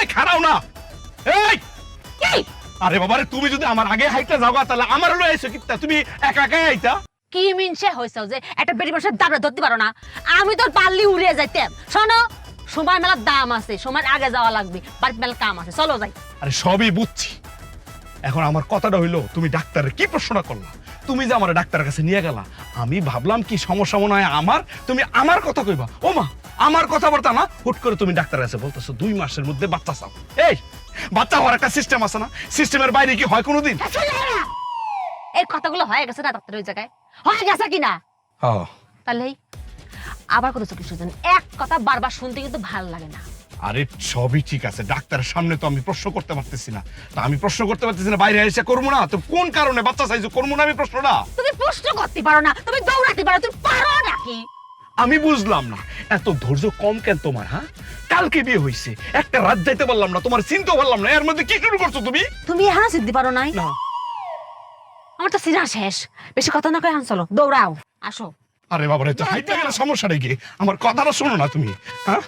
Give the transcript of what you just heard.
এই খারাও না। এই কি আরে বাবা রে, তুমি যদি আমার আগে হাইটা যাও তাহলে আমার লয়ে আইছো কিতা? তুমি একা একা আইতা? কি মিনসে হইছে যে একটা বেরি মানুষের দাবড়া ধরতে পারো না? আমি তোর পাল্লি উড়িয়ে যাইতাম। শোনো, সময় মেলার দাম আছে, সময় আগে যাওয়া লাগবে, বাড়িতে মেলা কাম আছে, চলো যাই। আরে সবই বুঝছি, এখন আমার কথাটা হইলো তুমি ডাক্তারের কি প্রশ্নটা করলা? তুমি যে আমার ডাক্তারের কাছে নিয়ে গেলা, আমি ভাবলাম কি সমস্যা মনে হয় আমার, তুমি আমার কথা কইবা। ও মা, আমার কথাবার্তা না, হুট করে তুমি ডাক্তারের কাছে বলতেছো 2 মাসের মধ্যে বাচ্চা চাও। এই বাচ্চা হওয়ার একটা সিস্টেম আছে না? সিস্টেমের বাইরে কি হয় কোনোদিন? এই কথাগুলো হয়ে গেছে না ডাক্তার ওই জায়গায়? হয়ে গেছে কিনা? হ্যাঁ। তাহলে আবার কত কিছু জানি, এক কথা বারবার শুনতে কিন্তু ভালো লাগে না। আরে সবই ঠিক আছে, ডাক্তারের সামনে তো আমি প্রশ্ন করতে পারতেছি না। তা আমি প্রশ্ন করতে পারতেছি না, বাইরে এসে করবো না তো কোন কারণে বাচ্চা চাইছো? করবো না আমি প্রশ্নটা? তুমি প্রশ্ন করতে পারো না, তুমি দৌড়াতে পারো, তুমি পারো নাকি? আমি বুঝলাম না, এত ধৈর্য কম কেন তোমার? হ্যাঁ, কালকে বিয়ে হইছে, একটা রাত যাইতে পারলাম না, তোমার চিন্তা পারলাম না, এর মধ্যে কি শুরু করছো তুমি? তুমি এখানে সিদ্ধি পারো নাই? না। আমার তো সিনা শেষ, বেশি কথা না কয়ে চলো দৌড়াও, আসো। আরে বাবা রে, তো হাইটে গেলে সমস্যা নাকি? আমার কথাটা শোনো না তুমি? হ্যাঁ,